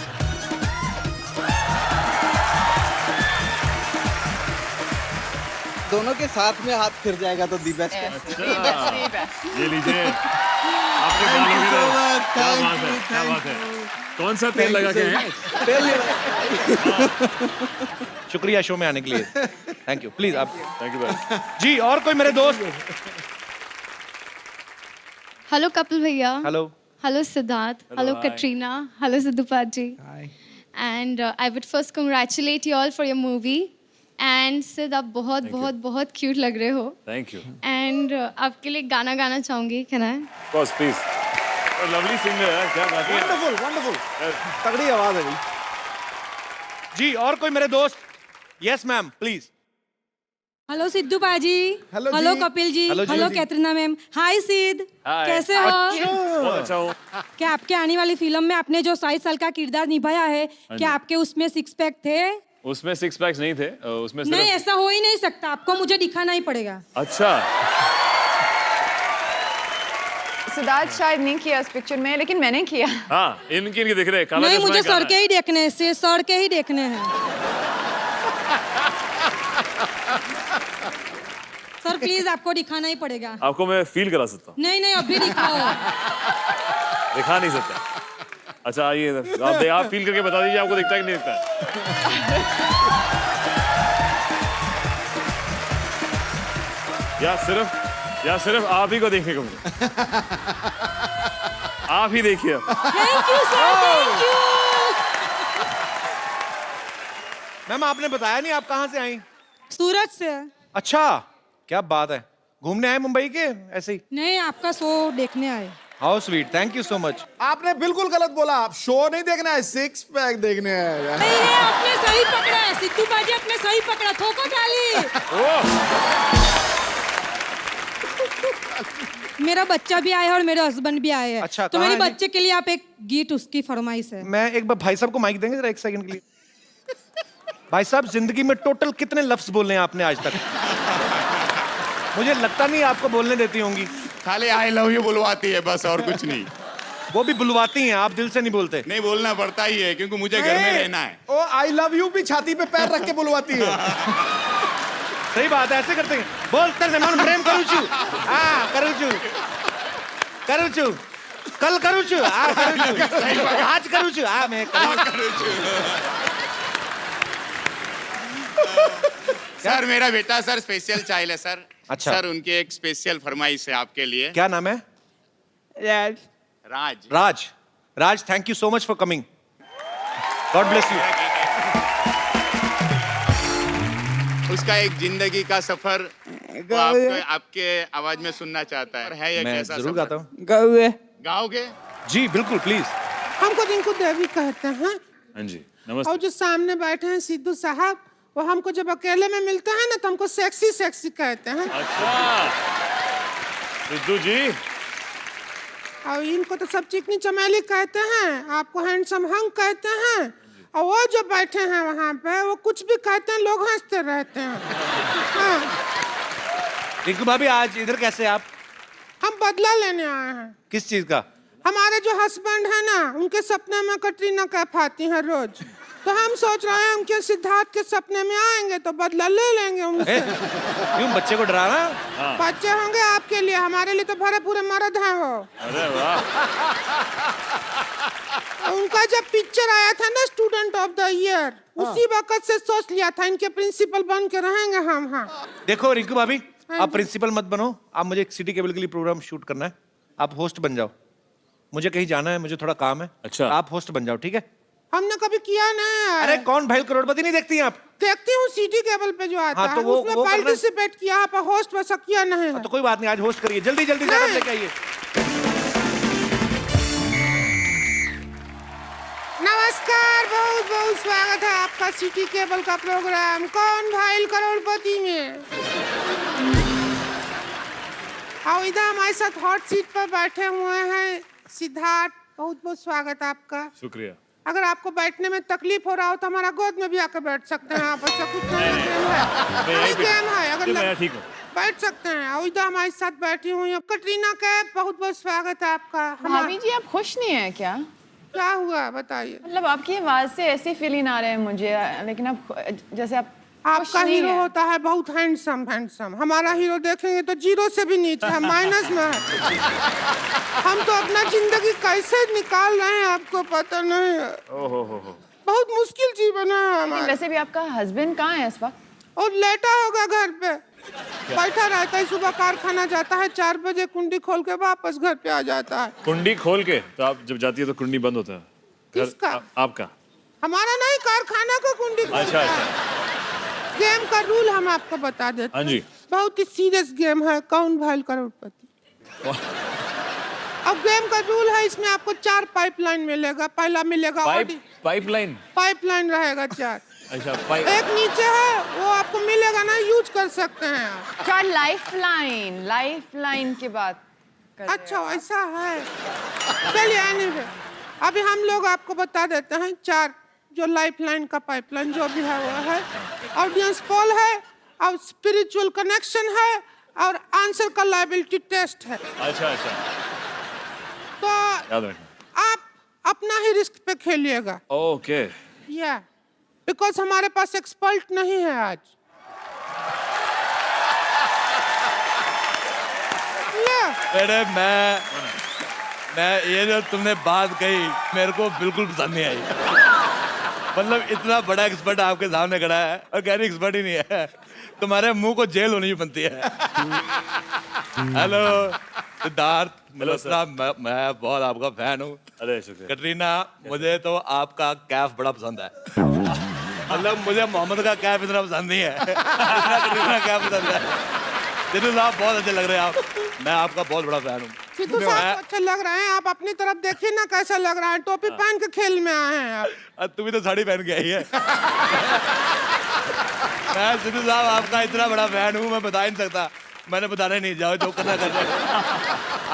दोनों के साथ में हाथ फिर जाएगा तो दी बेस्ट है। ये लीजिए, आपके बालों की तो क्या बात है, क्या बात है। कौन सा तेल लगा के हैं? शुक्रिया शो में आने के लिए। Thank you. प्लीज आप। थैंक यू भाई। जी और कोई मेरे दोस्त? हेलो कपिल भैया। Hello. Hello Siddharth. Hello hi. Katrina. Hello Sidhupaji ji. And I would first congratulate you all for your movie. And Siddh आप बहुत बहुत बहुत क्यूट लग रहे हो। Thank you. एंड आपके लिए गाना गाना चाहूंगी, can I? Of course please. Lovely singer है, क्या गाती है। वंडरफुल वंडरफुल, तगड़ी आवाज है। जी और कोई मेरे दोस्त? Yes ma'am please. Hello Sidhu paaji. Hello hello जी। क्या जी। हेलो जी। Hello Katrina ma'am. Hi Siddh. Hi. कैसे हो? बहुत अच्छा हूँ। क्या आपके आने वाली फिल्म में आपने जो 27 साल का किरदार निभाया है, क्या आपके उसमें 6 पैक थे? उसमें 6 पैक्स नहीं थे, उसमें सिर्फ। नहीं, ऐसा हो ही नहीं सकता, आपको मुझे दिखाना ही पड़ेगा। अच्छा। सिद्धार्थ शायद नहीं किया इस पिक्चर में, लेकिन मैंने किया। हाँ इनके दिख रहे। काला नहीं, चश्मा मुझे ही काला सर के है। ही देखने से सर के ही देखने हैं। सर प्लीज आपको दिखाना ही पड़ेगा। आपको मैं फील करा सकता हूँ। नहीं अभी दिखाओ। दिखा नहीं सकता। अच्छा आइए आप फील करके बता दीजिए आपको दिखता है कि नहीं दिखता है। या सिर्फ आप ही को देखने को मिले। आप ही देखिए। Thank you sir, thank you. Ma'am आपने बताया नहीं आप कहाँ से आई? सूरत से। अच्छा क्या बात है, घूमने आए मुंबई के ऐसे ही? नहीं, आपका शो देखने आए। How sweet, thank you so much. आपने बिल्कुल गलत बोला, आप शो नहीं देखना है, 6 पैक देखने है। नहीं, आपने सही पकड़ा है सिद्धू पाजी, आपने सही पकड़ा। ठोको ताली। मेरा बच्चा भी आया है और मेरे हस्बैंड भी आए हैं। अच्छा, तो कहाँ मेरे है जी? बच्चे के लिए आप एक गीत, उसकी फरमाइश है। मैं एक बार भाई साहब को माइक देंगे जरा 1 सेकंड के लिए? भाई साहब जिंदगी में टोटल कितने लफ्ज बोले हैं आपने आज तक? मुझे लगता नहीं आपको बोलने देती होंगी। खाली आई लव यू बुलवाती है बस, और कुछ नहीं। वो भी बुलवाती हैं, आप दिल से नहीं बोलते? नहीं, बोलना पड़ता ही है क्योंकि मुझे घर में रहना है। ओ आई लव यू भी छाती पे पैर रख के बुलवाती है। सही बात है, ऐसे करते हैं। बोल तेरे मन प्रेम करूँ छू, करूँ छू, कल करूँ छू, आज करूँ छू, मैं करूँ छू। सर मेरा बेटा सर स्पेशल चाइल्ड है सर। अच्छा। सर उनकी एक स्पेशल फरमाइश है आपके लिए। क्या नाम है? Raj. Raj. Raj thank you so much for coming, God bless you. उसका एक जिंदगी का सफर वो आपके आवाज में सुनना चाहता है ये मैं कैसा जरूर सफर? गाता हूँ। गाओगे? जी बिल्कुल प्लीज। हमको जिनको देवी कहते हैं हाँ जी और नमस्ते। जो सामने बैठे हैं सिद्धू साहब, वो हमको जब अकेले में मिलते हैं ना तो हमको सेक्सी सेक्सी कहते हैं। अच्छा सिद्धू जी। और इनको तो सब चिकनी चमेली कहते हैं, आपको हैंडसम हंग कहते हैं, और वो जो बैठे हैं वहाँ पे वो कुछ भी कहते हैं लोग हंसते रहते हैं। हाँ, रिंकू भाभी आज इधर कैसे आप? हम बदला लेने आए हैं। किस चीज का? हमारे जो हस्बैंड है ना उनके सपने में कटरीना कैफ आती है रोज, तो हम सोच रहे हैं उनके सिद्धार्थ के सपने में आएंगे तो बदला ले लेंगे उनसे। क्यों बच्चे को डराना? बच्चे होंगे आपके लिए, हमारे लिए तो भरे पूरे मर्द हैं वो। अरे वाह। उनका जब पिक्चर आया था ना स्टूडेंट ऑफ द ईयर, उसी वक्त से सोच लिया था इनके प्रिंसिपल बन के रहेंगे हम। हाँ देखो रिंकू भाभी, आप प्रिंसिपल मत बनो, आप मुझे एक सिटी केबल के लिए प्रोग्राम शूट करना है, आप होस्ट बन जाओ। मुझे कहीं जाना है, मुझे थोड़ा काम है। अच्छा। आप होस्ट बन जाओ, ठीक है? हमने कभी किया नहीं है। अरे कौन भाई करोड़पति नहीं देखती हैं आप? देखती हूँ सिटी केबल पे जो आता हाँ, तो है वो उसमें करना है। पार्टिसिपेट किया, यहाँ पर होस्ट वैसा किया नहीं है। तो कोई बात नहीं, आज होस्ट करिए, जल्दी जल्दी सेटअप लेके आइए। नमस्कार, बहुत बहुत स्वागत है आपका सिटी केबल का प्रोग्राम कौन भाई करोड़पति में। और इधर हमारे साथ हॉट सीट पर बैठे हुए हैं सिद्धार्थ, बहुत बहुत स्वागत आपका। शुक्रिया। अगर आपको बैठने में तकलीफ हो रहा हो तो हमारा गोद में भी आकर बैठ सकते हैं आप, ऐसा कुछ नहीं है। गेम है, अगर मैं ठीक हूँ, बैठ सकते हैं। और इधर हमारे साथ बैठी हुई है कटरीना कैफ, बहुत बहुत स्वागत है आपका। भाभी जी आप खुश नहीं है क्या? क्या हुआ बताइए। मतलब आपकी आवाज से ऐसी फीलिंग आ रहे हैं मुझे, लेकिन आप जैसे आप आपका हीरो होता है बहुत हैंडसम हैंडसम, हमारा हीरो देखेंगे तो जीरो से भी नीचे है, माइनस में है। हम तो अपना जिंदगी कैसे निकाल रहे हैं आपको पता नहीं है। ओहो। बहुत मुश्किल जीवन है हमारा। वैसे भी आपका हस्बैंड कहाँ है इस वक्त? और लेटा होगा घर पे, बैठा रहता है, सुबह कारखाना जाता है 4 बजे, कुंडी खोल के वापस घर पे आ जाता है। कुंडी खोल के? तो आप जब जाती है तो कुंडी बंद होता है? किसका? आपका? हमारा नहीं, कारखाना को कुंडी खोलता अच्छा है। अच्छा। गेम का रूल हम आपको बता देते हैं। हाँ जी। बहुत ही सीरियस गेम है, कौन भाई करोड़पति। अब गेम का रूल है, इसमें आपको 4 पाइपलाइन मिलेगा। पहला मिलेगा पाइपलाइन? पाइपलाइन रहेगा 4। अच्छा, एक नीचे है वो आपको मिलेगा ना, यूज कर सकते हैं आप। 4 लाइफ लाइन की बात कर रहे अच्छा ऐसा है, चलिए anyway, अभी हम लोग आपको बता देते हैं 4 जो लाइफ लाइन का पाइपलाइन जो भी है वो है। ऑडियंस पोल है, और स्पिरिचुअल कनेक्शन है, और आंसर का लायबिलिटी टेस्ट है। अच्छा अच्छा, तो याद रखना। आप अपना ही रिस्क पे खेलिएगा। ओके। या बिकॉज हमारे पास एक्सपर्ट नहीं है आज। अरे मैं ये जो तुमने बात कही मेरे को बिल्कुल पसंद नहीं आई। मतलब इतना बड़ा एक्सपर्ट आपके सामने खड़ा है और कह रही एक्सपर्ट ही नहीं है। तुम्हारे मुंह को जेल होनी बनती है। हेलो सिद्धार्थ मल्होत्रा, मैं बहुत आपका फैन हूँ। अरे शुक्रिया। कटरीना, मुझे तो आपका कैफ बड़ा पसंद है। मतलब मुझे मोहम्मद का कैफ इतना पसंद नहीं है जितना कटरीना कैफ पसंद है। सिद्धू साहब बहुत अच्छे लग रहे हैं आप, मैं आपका बहुत बड़ा फैन हूँ। सिद्धू साहब अच्छे लग रहे हैं, आप अपनी तरफ देखिए ना कैसा लग रहा है, टोपी पहन के खेल में आए हैं आप। तू भी तो साड़ी पहन के आई है। मैं सिद्धू साहब आपका इतना बड़ा फैन हूँ, मैं बता ही नहीं सकता। मैंने बताना ही नहीं, जाओ जो करना कर रहे।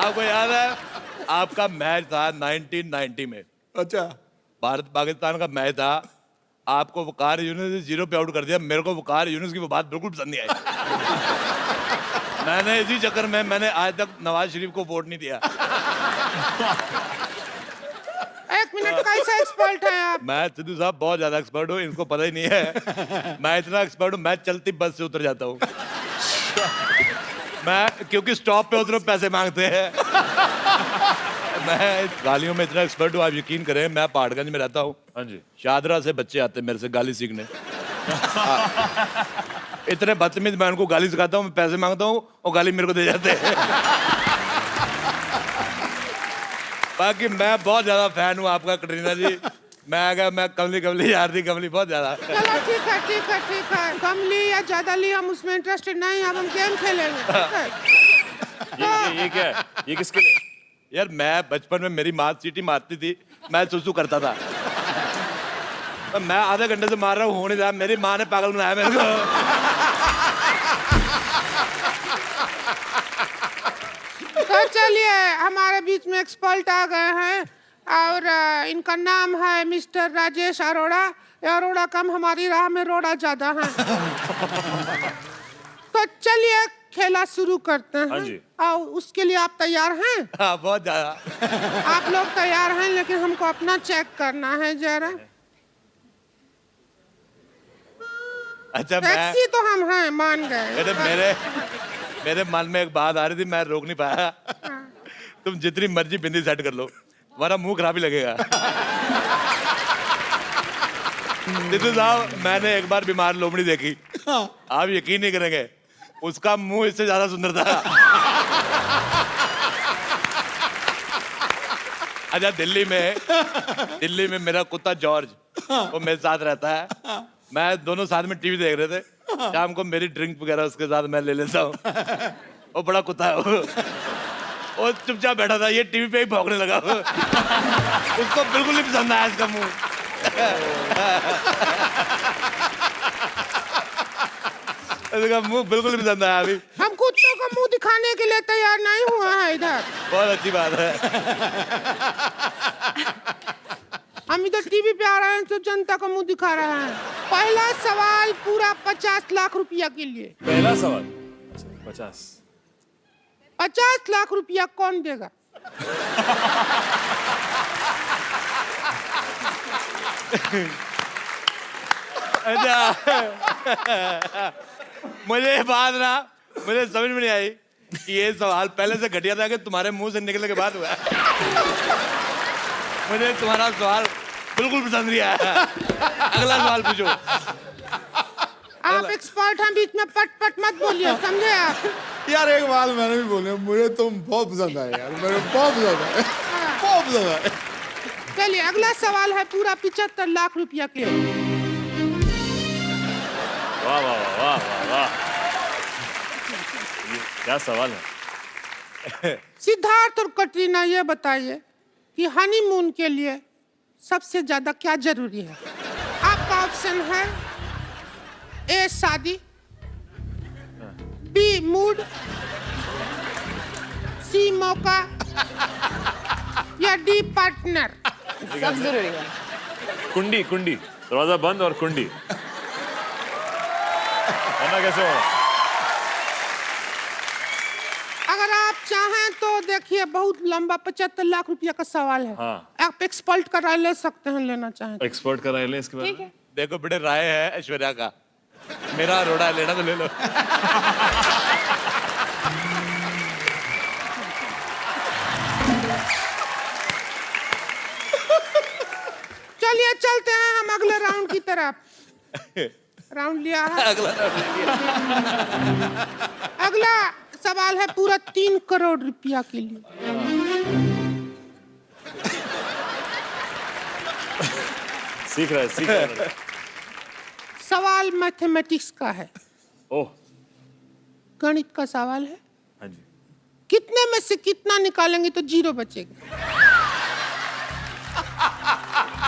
आपको याद है आपका मैच था 1990 में? अच्छा, भारत पाकिस्तान का मैच था, आपको वकार यूनुस ने 0 पे आउट कर दिया। मेरे को वकार यूनुस की वो बात बिल्कुल पसंद नहीं आई। मैंने इसी चक्कर में मैंने आज तक नवाज शरीफ को वोट नहीं दिया। 1 मिनट, कैसा एक्सपर्ट है आप? मैं सिद्धू साहब बहुत ज्यादा एक्सपर्ट हूँ, इनको पता ही नहीं है। मैं इतना एक्सपर्ट हूँ, मैं चलती बस से उतर जाता हूँ। मैं क्योंकि स्टॉप पे उतरो पैसे मांगते हैं। मैं गालियों में इतना एक्सपर्ट हूँ, आप यकीन करें। मैं पहाड़गंज में रहता हूँ। हाँ जी। शादरा से बच्चे आते हैं मेरे से गाली सीखने। इतने बदतमीज, मैं उनको गाली सिखाता हूँ, मैं पैसे मांगता हूँ और गाली मेरे को दे जाते हैं। बाकी मैं बहुत ज्यादा फैन हूँ आपका कटरीना जी। मैं कमली यार थी, कमली बहुत ज्यादा। चलो ठीक है। कम ली या ज्यादा ली हम उसमें इंटरेस्टेड नहीं, अब हम गेम खेलेंगे। ये क्या है? ये किसके लिए? यार मैं बचपन में मेरी माँ सीटी मारती थी, मैं सुसु करता था। तो मैं आधे घंटे से मार रहा हूँ, हो नहीं रहा। मेरी माँ ने पागल बनाया मेरे को। तो चलिए हमारे बीच में एक्सपर्ट आ गए हैं। और इनका नाम है मिस्टर राजेश अरोड़ा। अरोड़ा कम, हमारी राह में रोड़ा ज्यादा है। तो चलिए खेला शुरू करते हैं। हाँ जी। और उसके लिए आप तैयार हैं? हाँ, बहुत ज्यादा। आप लोग तैयार हैं, लेकिन हमको अपना चेक करना है जरा। अच्छा, टैक्सी तो हम हैं, मान गए। मेरे मन में एक बात आ रही थी, मैं रोक नहीं पाया। तुम जितनी मर्जी बिंदी सेट कर लो, हमारा मुंह खराब ही लगेगा। सिद्धू साहब, मैंने एक बार बीमार लोमड़ी देखी, आप यकीन नहीं करेंगे, उसका मुंह इससे ज्यादा सुंदर था। अच्छा, दिल्ली में मेरा कुत्ता जॉर्ज, वो मेरे साथ रहता है। मैं दोनों साथ में टीवी देख रहे थे, शाम को मेरी ड्रिंक वगैरह उसके साथ मैं ले लेता हूँ। वो बड़ा कुत्ता है, वो चुपचाप बैठा था, ये टीवी पे ही भौंकने लगा। उसको बिल्कुल नहीं पसंद आया इसका मुंह। इसका मुंह बिल्कुल नहीं पसंद आया। अभी हम कुत्तों का मुंह दिखाने के लिए तैयार नहीं हुआ है इधर। बहुत अच्छी बात है। हम इधर टीवी पे आ रहे हैं तो जनता का मुंह दिखा रहे हैं। पहला सवाल पूरा 50 लाख रुपया के लिए। पहला सवाल 50 लाख रुपया कौन देगा? मुझे समझ में नहीं आई कि ये सवाल पहले से घटिया था कि तुम्हारे मुंह से निकलने के बाद हुआ। मुझे तुम्हारा सवाल बिल्कुल पसंद नहीं आया। अगला सवाल पूछो। आप एक्सपर्ट हैं, बीच में पट पट मत बोलिए, समझे आप? यार एक बात मैंने भी बोली, मुझे तुम बहुत पसंद आए यार, मेरे बहुत पसंद आए, बहुत पसंद आए। चलिए, अगला सवाल है पूरा 75 लाख रुपया के। वाह वाह वाह वाह वाह, ये क्या सवाल है? सिद्धार्थ और कटरीना, ये बताइए कि हनीमून के लिए सबसे ज्यादा क्या जरूरी है? आपका ऑप्शन है ए शादी, बी मूड, सी मौका, या डी पार्टनर। सब जरूरी है। कुंडी दरवाजा बंद और कुंडी, वरना कैसे होगा? अगर आप चाहें तो देखिए, बहुत लंबा 75 लाख रुपया का सवाल है। हाँ। आप एक्सपर्ट का राय ले सकते हैं, लेना चाहें। एक्सपर्ट का राय लें इसके बारे में। देखो बेटे, राय है ऐश्वर्या का, मेरा रोड़ा लेना तो ले लो। चलिए चलते हैं हम अगले राउंड की तरफ। राउंड लिया है। अगला सवाल है पूरा 3 करोड़ रुपया के लिए। सीख रहा है। सवाल मैथमेटिक्स का है। ओह, गणित का सवाल है। हाँ जी। कितने में से कितना निकालेंगे तो 0 बचेगा?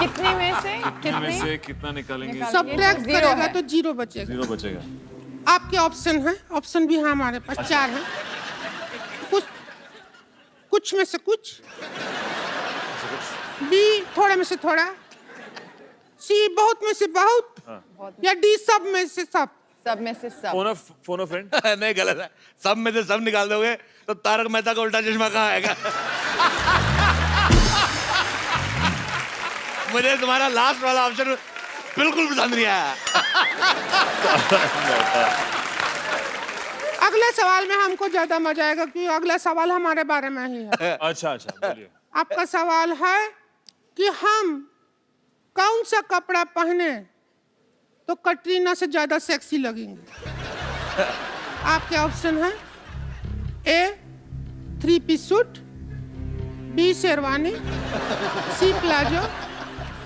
कितने में से कितना निकालेंगे? सब्ट्रैक्ट करेगा तो 0 बचेगा। 0 बचेगा। आपके ऑप्शन है, ऑप्शन भी है हमारे पास, 4 है। कुछ में से कुछ, बी थोड़ा में से थोड़ा, सी बहुत में से बहुत, या डी सब में से सब। सब में से सब। Phone friend. नहीं, गलत है। सब में से सब निकाल दोगे तो तारक मेहता का उल्टा चश्मा कहाँ आएगा? मुझे तुम्हारा लास्ट वाला ऑप्शन बिल्कुल पसंद नहीं आया। अगले सवाल में हमको ज्यादा मजा आएगा, क्योंकि अगला सवाल हमारे बारे में ही है। अच्छा बोलिए। आपका सवाल है कि हम कौन सा कपड़ा पहने तो कटरीना से ज्यादा सेक्सी लगेंगे? आपके ऑप्शन है ए 3 पीस सूट, बी शेरवानी, सी प्लाजो।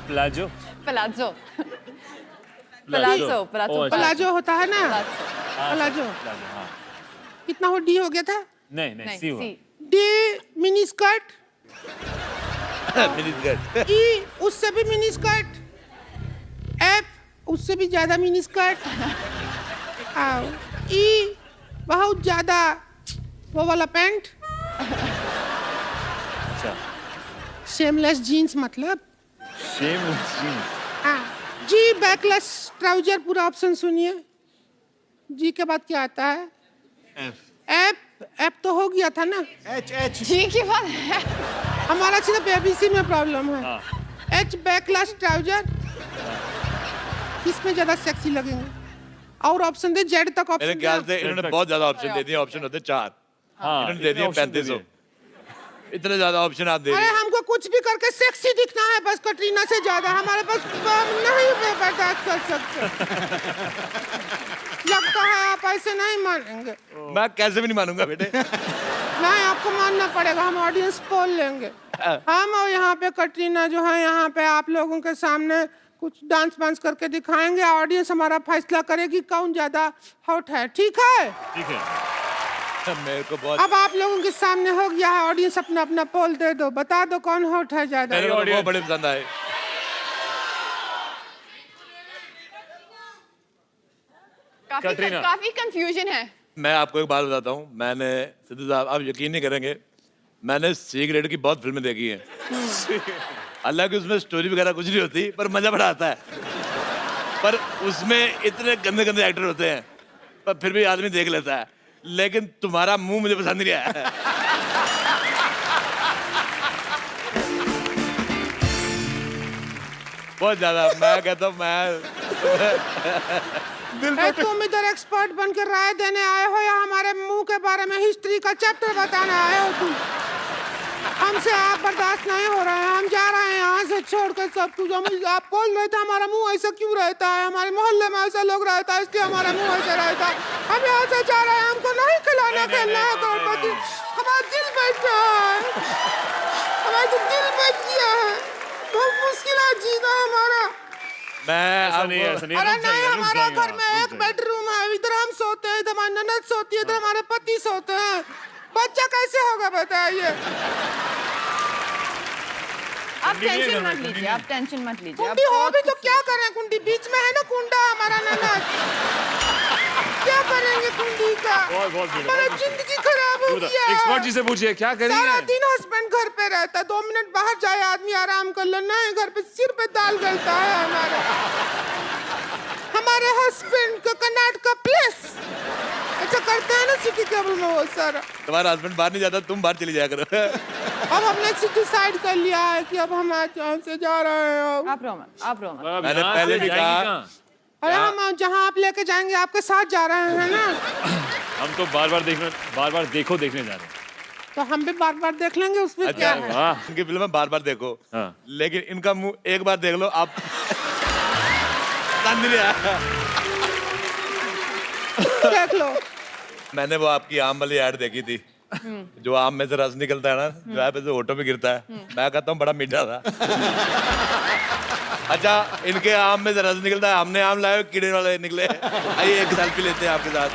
प्लाजो होता है ना, प्लाजो। कितना हो? डी हो गया था? नहीं, सी हुआ। D mini skirt, mini skirt. E उससे भी मिनी स्कर्ट, एफ उससे भी ज्यादा मिनी स्कर्ट, ई बहुत ज्यादा वो वाला पैंट। अच्छा। सेमलेस जीन्स मतलब Shameless jeans. हाँ जी बैकलेस ट्राउजर पूरा ऑप्शन सुनिए जी के बाद क्या आता है एफ तो हो गया था ना एच जी की बात है। हमारा सिर्फ एबीसी में प्रॉब्लम है एच बैकलेस ट्राउजर किसमें ज्यादा सेक्सी लगेंगे और ऑप्शन दे जेड तक मेरे ऑप्शन ख्याल से इन्होंने बहुत ज्यादा ऑप्शन दे दिए ऑप्शन होते 4 इन्होंने दे दिए 3500 इतने ज्यादा ऑप्शन आप दे अरे दिए हमको कुछ भी करके सेक्सी दिखना है बस कटरीना से ज्यादा हमारे पास हम नहीं बर्दाश्त कर सकते लगता है आप ऐसे नहीं मानेंगे मैं कैसे भी नहीं मानूंगा बेटे नहीं आपको मानना पड़ेगा हम ऑडियंस पोल लेंगे हम और यहाँ पे कटरीना जो है यहाँ पे आप लोगों के सामने कुछ डांस वांस करके दिखाएंगे ऑडियंस हमारा फैसला करेगी कौन ज्यादा हॉट है ठीक है ठीक है मेरे को बहुत अब आप लोगों के सामने हो गया है ऑडियंस अपना अपना पोल दे दो बता दो कौन हॉट है ज्यादा मेरे को तो बहुत बड़े पसंद आए कटरीना। काफी कंफ्यूजन है। मैं आपको एक बात बताता हूँ मैंने सिद्धू साहब आप यकीन नहीं करेंगे मैंने सी ग्रेड की बहुत फिल्में देखी हैं हालांकि उसमें स्टोरी वगैरह कुछ नहीं होती पर मजा बड़ा आता है पर उसमें इतने गंदे गंदे एक्टर होते हैं पर फिर भी आदमी देख लेता है लेकिन तुम्हारा मुंह मुझे पसंद नहीं आया है बहुत ज्यादा मैं कहता हूँ मैं तुम इधर एक्सपर्ट बन के राय देने आए हो या हमारे मुंह के बारे में हिस्ट्री का चैप्टर बताने आए हो तुम हमसे आप बर्दाश्त नहीं हो रहे हैं हम जा रहे हैं यहाँ से छोड़ कर सब कुछ हम आप बोल रहे थे हमारा मुंह ऐसा क्यों रहता है हमारे मोहल्ले में ऐसा लोग रहता है इसलिए हमारा मुंह ऐसा रहता है हम यहाँ से जा रहे हैं हमको नहीं खिलाना खेलना है करोड़पति हमारा दिल बैठ गया है हमारा तो दिल बैठ गया है बहुत मुश्किल है जीना हमारा ऐसा नहीं अरे रुक नहीं जाइए, रुक हमारे जाइए घर आप, में रुक एक जाइए। बेडरूम है इधर हम सोते हैं इधर हमारी ननद सोती है इधर हमारे पति सोते हैं बच्चा कैसे होगा बताइए आप टेंशन मत लीजिए आप टेंशन मत लीजिए कुंडी हो भी तो क्या करें कुंडी बीच में है ना कुंडा हमारा ननद क्या करेंगे कुंडी का बहुत भीड़ है, हमारा बहुत जिंदगी खराब हो गया एक्सपर्ट जी से पूछिए क्या करेंगे सारा दिन हस्बैंड घर पे रहता है 2 मिनट बाहर जाए आदमी आराम कर ले नहीं घर पे सिर पे दाल गलता है हमारे हस्बैंड को कर्नाटका प्लेस ऐसा करते हैं ना सिटी केबल में बहुत सारा तुम्हारा हस्बैंड बाहर नहीं जाता तुम बाहर चली जाया करो अब हमने डिसाइड कर लिया है कि अब हम आज यहाँ से जा रहे हैं आप रोमन मैंने पहले भी कहा अरे हम जहाँ आप लेके जाएंगे आपके साथ जा रहे हैं ना हम तो बार बार देखो देखने जा रहे हैं तो हम भी बार बार देख लेंगे उसमें क्या है वाह इनकी फिल्में बार बार देखो हाँ। लेकिन इनका मुंह एक बार देख लो आप पसंद नहीं आया देख लो मैंने वो आपकी आम वाली ऐड देखी थी जो आम में से रस निकलता है ना जो है से होठों पे गिरता है मैं कहता हूँ बड़ा मीठा था अच्छा इनके आम में से रस निकलता है हमने आम लाए कीड़े वाले निकले आइए एक सेल्फी लेते हैं आपके साथ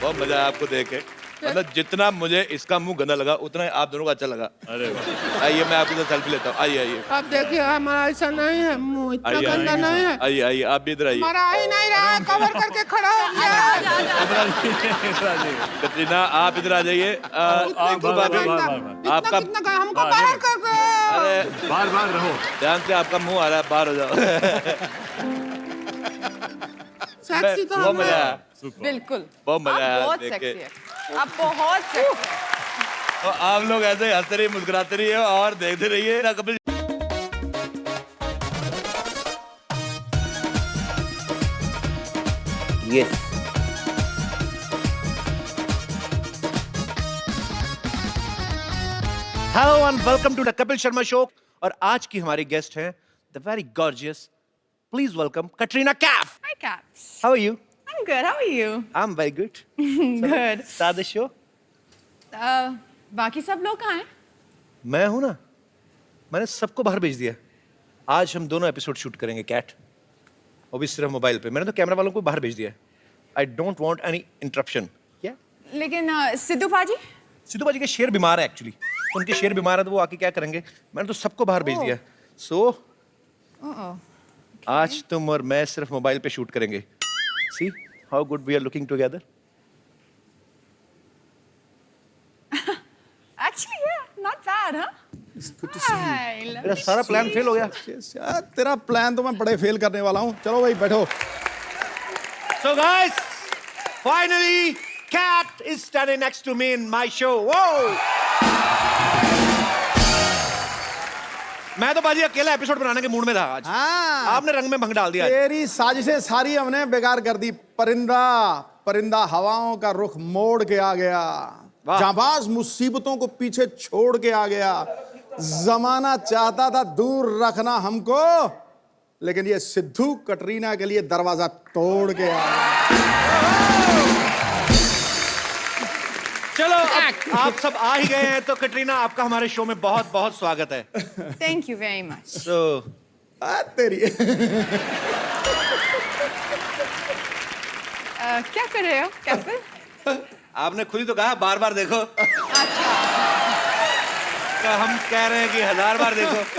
बहुत मजा आया आपको देख के मतलब जितना मुझे इसका मुंह गंदा लगा उतना ही आप दोनों को अच्छा लगा अरे वाह आइए मैं आपके साथ सेल्फी लेता हूँ आइए आइए अब देखिए हमारा ऐसा नहीं है मुंह इतना आइए गंदा नहीं है आइए आइए आप भी इधर आइए हमारा आ ही नहीं रहा है कवर करके खड़ा हो गया है कटरीना आप इधर आ जाइए आपका कितना हमको बाहर कर दो अरे बार रहो ध्यान से आपका मुंह आ रहा है बाहर हो जाओ सेक्सी तो बहुत मजा हमारा आया बिल्कुल बहुत मजा आया आप बहुत देख के। सेक्सी है आप बहुत सेक्सी तो आप लोग ऐसे हंसते रहिए मुस्कुराते रहिए और देखते रहिए ना Kapil yes hello and welcome to the Kapil Sharma show और आज की हमारी गेस्ट हैं the very gorgeous please welcome Katrina Kaif Hi Caps. How are you I'm good. How are you? I am very good Good. Start the show बाकी सब लोग कहाँ हैं? मैं हूं ना मैंने सबको बाहर भेज दिया आज हम दोनों एपिसोड शूट करेंगे कैट वो भी सिर्फ मोबाइल पे मैंने तो कैमरा वालों को बाहर भेज दिया I don't want any interruption क्या लेकिन सिद्धू भाजी सिद्धू बाजी के शेर बीमार है एक्चुअली उनके शेर बीमार है तो वो आके क्या करेंगे मैंने तो सबको बाहर भेज दिया सो आज तुम और मैं सिर्फ मोबाइल पे शूट करेंगे see how good we are looking together Actually, yeah, not bad, huh? Hi, love मेरा सारा प्लान फेल हो गया. तेरा प्लान तो मैं बड़े फेल करने वाला हूँ. चलो भाई बैठो. So guys, finally, Cat is standing next to me in my show. Whoa! मैं तो बाजी अकेला एपिसोड बनाने के मूड में था आज. हाँ. आपने रंग में भंग डाल दिया. तेरी साजिशें सारी हमने बेकार कर दी. परिंदा हवाओं का रुख मोड़ के आ गया. जाबाज मुसीबतों को पीछे छोड़ के आ गया. जमाना चाहता था दूर रखना हमको, लेकिन ये सिद्धू कटरीना के लिए दरवाजा तोड़ के आ गया. चलो आप सब आ ही गए हैं तो कटरीना आपका हमारे शो में बहुत बहुत स्वागत है. Thank you very much. So, तेरी क्या कर रहे हो कैप्टन? आपने खुद ही तो कहा बार बार देखो. अच्छा. हम कह रहे हैं कि 1000 बार देखो.